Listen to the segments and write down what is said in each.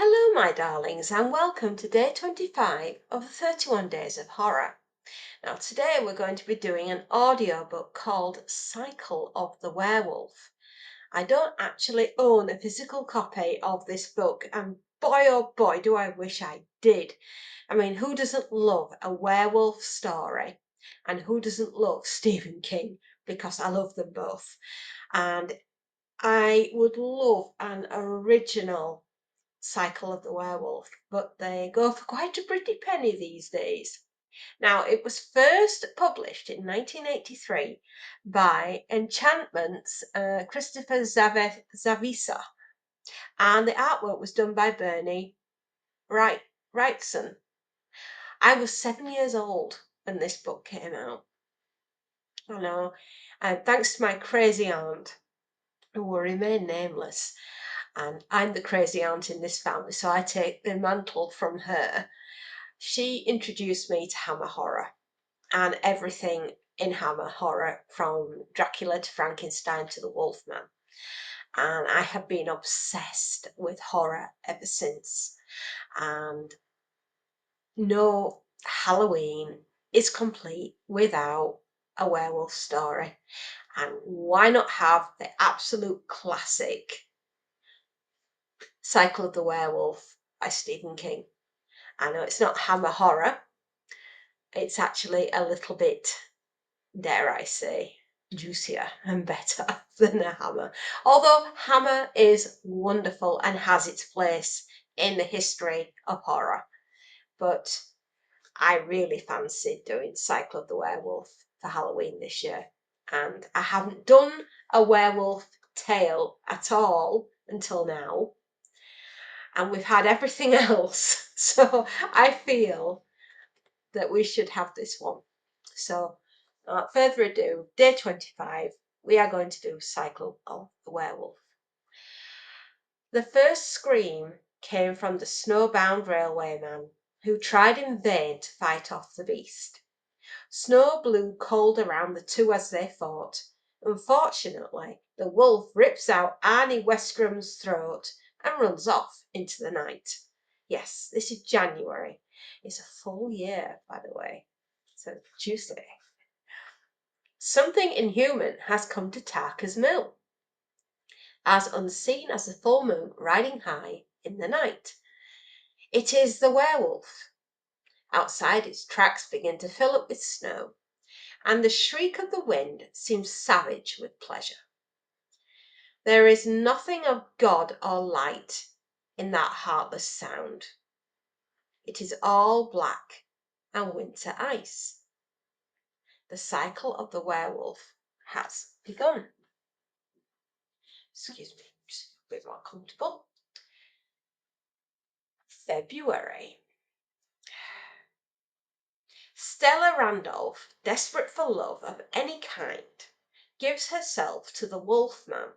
Hello, my darlings, and welcome to day 25 of the 31 Days of Horror. Now, today we're going to be doing an audiobook called Cycle of the Werewolf. I don't actually own a physical copy of this book, and boy oh boy, do I wish I did. I mean, who doesn't love a werewolf story? And who doesn't love Stephen King? Because I love them both. And I would love an original Cycle of the Werewolf, but they go for quite a pretty penny these days. Now, it was first published in 1983 by Enchantment's Christopher Zavisa, and the artwork was done by Bernie Wrightson. I was 7 years old when this book came out. I know, and thanks to my crazy aunt, who will remain nameless, and I'm the crazy aunt in this family, so I take the mantle from her. She introduced me to Hammer horror and everything in Hammer horror, from Dracula to Frankenstein to the Wolfman. And I have been obsessed with horror ever since. And no Halloween is complete without a werewolf story. And why not have the absolute classic Cycle of the Werewolf by Stephen King? I know it's not Hammer horror. It's actually a little bit, dare I say, juicier and better than a Hammer. Although Hammer is wonderful and has its place in the history of horror. But I really fancied doing Cycle of the Werewolf for Halloween this year. And I haven't done a werewolf tale at all until now. And we've had everything else. So I feel that we should have this one. So without further ado, day 25, we are going to do Cycle of the Werewolf. The first scream came from the snowbound railwayman, who tried in vain to fight off the beast. Snow blew cold around the two as they fought. Unfortunately, the wolf rips out Arnie Westrum's throat and runs off into the night. Yes, this is January. It's a full year, by the way. So Tuesday. Something inhuman has come to Tarker's mill, as unseen as the full moon riding high in the night. It is the werewolf. Outside, its tracks begin to fill up with snow, and the shriek of the wind seems savage with pleasure. There is nothing of God or light in that heartless sound. It is all black and winter ice. The cycle of the werewolf has begun. Excuse me, just a bit more comfortable. February. Stella Randolph, desperate for love of any kind, gives herself to the Wolfman,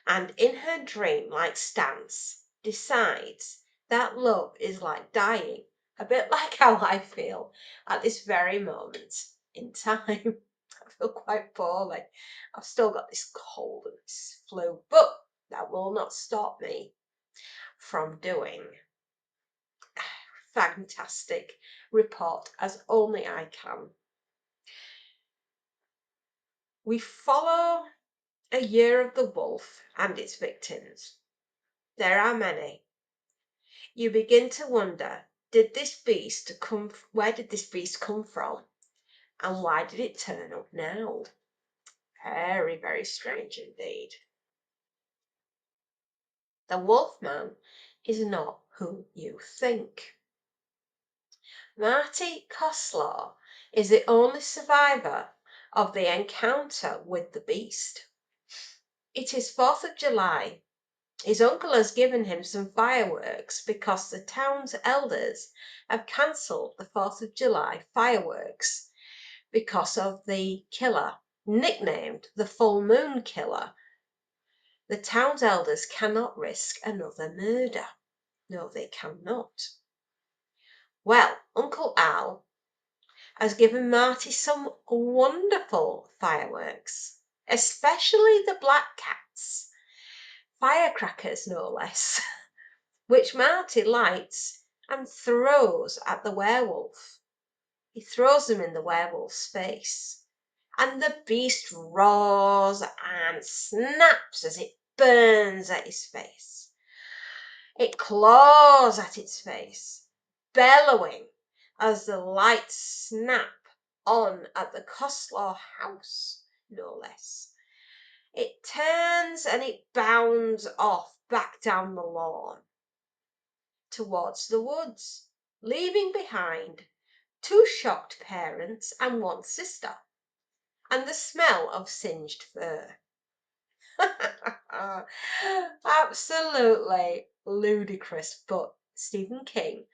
and in her dream-like stance decides that love is like dying, a bit like how I feel at this very moment in time. I feel quite poorly. I've still got this cold and this flu, but that will not stop me from doing fantastic report as only I can. We follow a year of the wolf and its victims. There are many. You begin to wonder, where did this beast come from, and why did it turn up now? Very, very strange indeed. The Wolfman is not who you think. Marty Coslaw is the only survivor of the encounter with the beast. It is 4th of July. His uncle has given him some fireworks because the town's elders have cancelled the 4th of July fireworks because of the killer, nicknamed the Full Moon Killer. The town's elders cannot risk another murder. No, they cannot. Well, Uncle Al has given Marty some wonderful fireworks, especially the black cats. Firecrackers, no less. which Marty lights and throws at the werewolf. He throws them in the werewolf's face, and the beast roars and snaps as it burns at his face. It claws at its face, bellowing as the lights snap on at the Coslaw house, no less. It turns and it bounds off back down the lawn towards the woods, leaving behind 2 shocked parents and 1 sister, and the smell of singed fur. Absolutely ludicrous, but Stephen King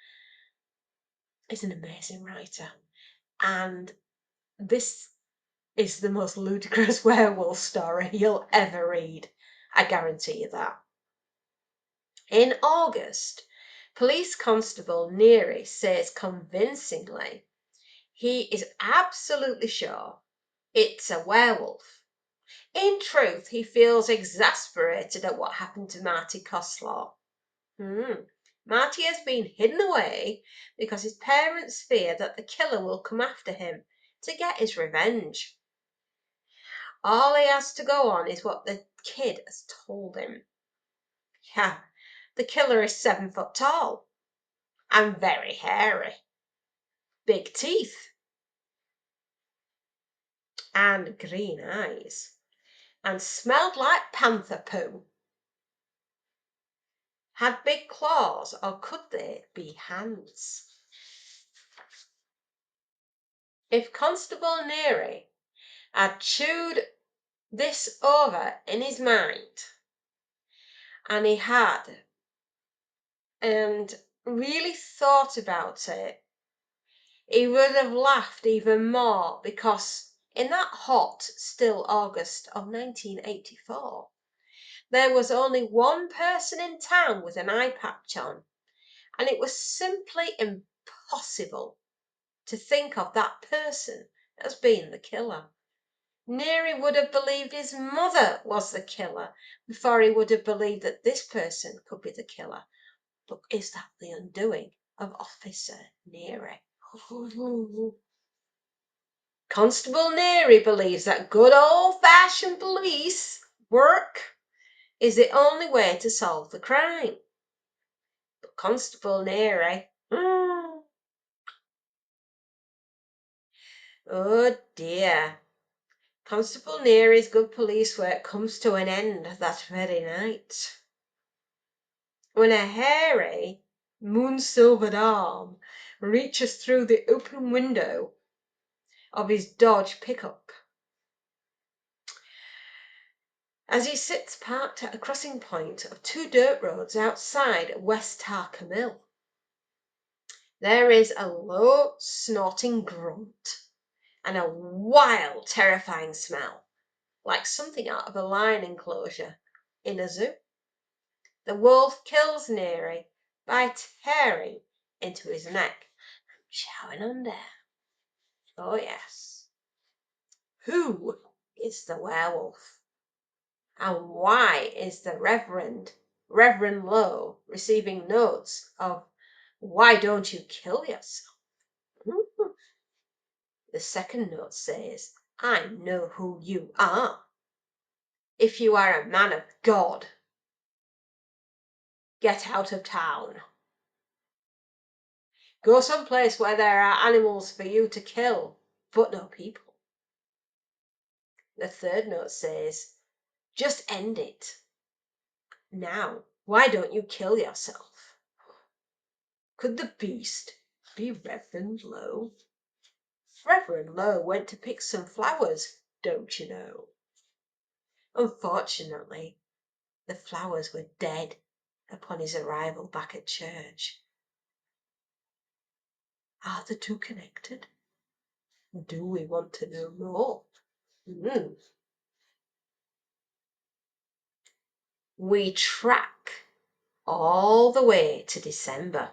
is an amazing writer, and this is the most ludicrous werewolf story you'll ever read. I guarantee you that. In August, Police Constable Neary says convincingly he is absolutely sure it's a werewolf. In truth, he feels exasperated at what happened to Marty Coslaw. Marty has been hidden away because his parents fear that the killer will come after him to get his revenge. All he has to go on is what the kid has told him. Yeah, the killer is 7 foot tall and very hairy, big teeth and green eyes, and smelled like panther poo. Had big claws, or could they be hands? If Constable Neary had chewed this over in his mind, and he had and really thought about it, he would have laughed even more, because in that hot, still August of 1984, there was only 1 person in town with an eye patch on, and it was simply impossible to think of that person as being the killer. Neary would have believed his mother was the killer before he would have believed that this person could be the killer. But is that the undoing of Officer Neary? Constable Neary believes that good old-fashioned police work is the only way to solve the crime. But Constable Neary, oh dear. Constable Neary's good police work comes to an end that very night, when a hairy, moon-silvered arm reaches through the open window of his Dodge pickup. As he sits parked at a crossing point of 2 dirt roads outside West Harker Mill, there is a low, snorting grunt and a wild, terrifying smell, like something out of a lion enclosure in a zoo. The wolf kills Neary by tearing into his neck and chowing on down. Oh yes. Who is the werewolf? And why is the Reverend Lowe receiving notes of "Why don't you kill yourself?" The second note says, "I know who you are. If you are a man of God, get out of town. Go someplace where there are animals for you to kill, but no people." The third note says, "Just end it. Now, why don't you kill yourself?" Could the beast be Reverend Lowe? Reverend Lowe went to pick some flowers, don't you know. Unfortunately, the flowers were dead upon his arrival back at church. Are the 2 connected? Do we want to know more? We track all the way to December,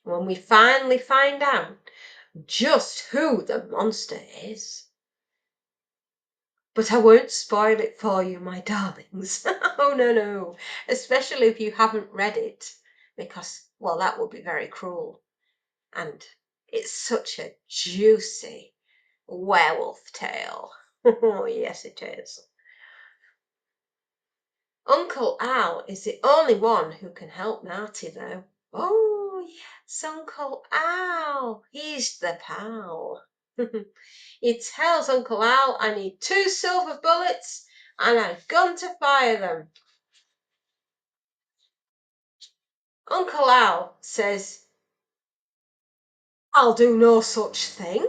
when we finally find out just who the monster is. But I won't spoil it for you, my darlings. Oh, no, especially if you haven't read it. because, well, that would be very cruel. And it's such a juicy werewolf tale. Oh, yes, it is. Uncle Al is the only one who can help Marty, though. Oh, yes, Uncle Al. He's the pal. He tells Uncle Al, I need 2 silver bullets and a gun to fire them. Uncle Al says, I'll do no such thing.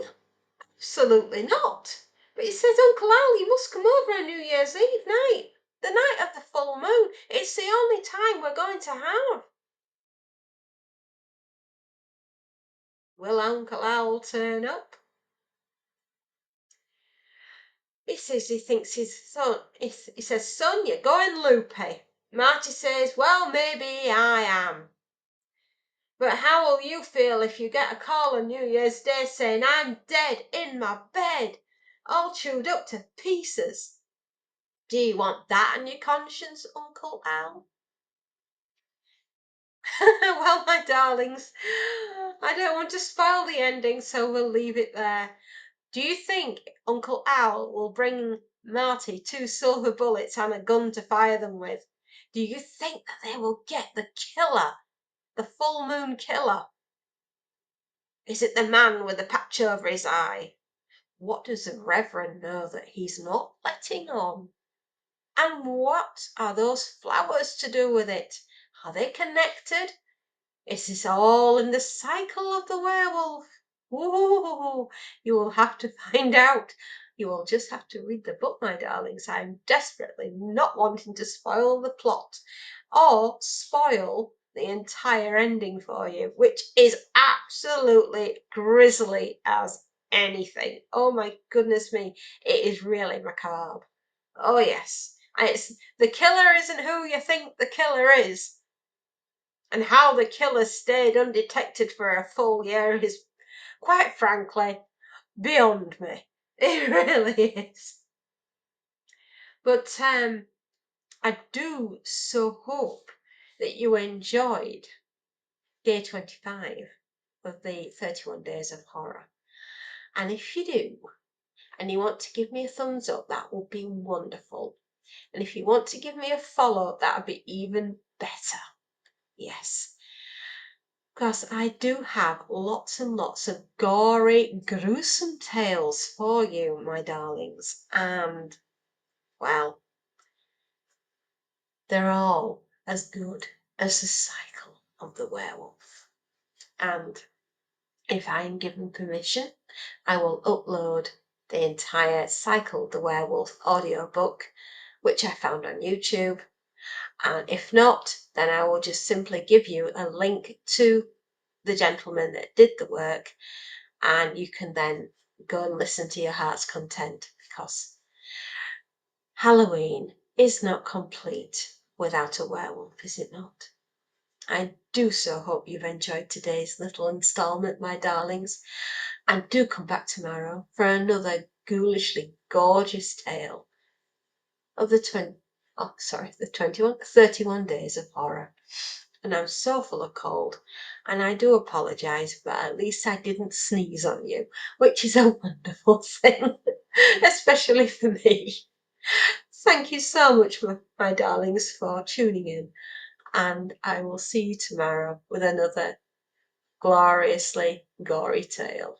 Absolutely not. But he says, Uncle Al, you must come over on New Year's Eve night, the night of the full moon. It's the only time we're going to have. Will Uncle Al turn up? He says he thinks his son, he says, son, you're going loopy. Marty says, well, maybe I am. But how will you feel if you get a call on New Year's Day saying I'm dead in my bed, all chewed up to pieces? Do you want that on your conscience, Uncle Al? Well, my darlings, I don't want to spoil the ending, so we'll leave it there. Do you think Uncle Al will bring Marty 2 silver bullets and a gun to fire them with? Do you think that they will get the killer, the full moon killer? Is it the man with the patch over his eye? What does the Reverend know that he's not letting on? And what are those flowers to do with it? Are they connected? Is this all in the cycle of the werewolf? Ooh, you will have to find out. You will just have to read the book, my darlings. I'm desperately not wanting to spoil the plot or spoil the entire ending for you, which is absolutely grisly as anything. Oh my goodness me, it is really macabre. Oh yes, it's the killer isn't who you think the killer is. And how the killer stayed undetected for a full year is, quite frankly, beyond me. It really is. But I do so hope that you enjoyed day 25 of the 31 Days of Horror. And if you do, and you want to give me a thumbs up, that would be wonderful. And if you want to give me a follow, that would be even better. Yes. Because I do have lots and lots of gory, gruesome tales for you, my darlings. And, well, they're all as good as the cycle of the werewolf. And if I am given permission, I will upload the entire Cycle the Werewolf audiobook, which I found on YouTube. And if not, then I will just simply give you a link to the gentleman that did the work, and you can then go and listen to your heart's content, because Halloween is not complete without a werewolf, is it not? I do so hope you've enjoyed today's little instalment, my darlings, and do come back tomorrow for another ghoulishly gorgeous tale of the 31 Days of Horror. And I'm so full of cold, and I do apologise, but at least I didn't sneeze on you, which is a wonderful thing, especially for me. Thank you so much, my darlings, for tuning in, and I will see you tomorrow with another gloriously gory tale.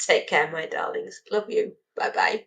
Take care, my darlings. Love you. Bye bye.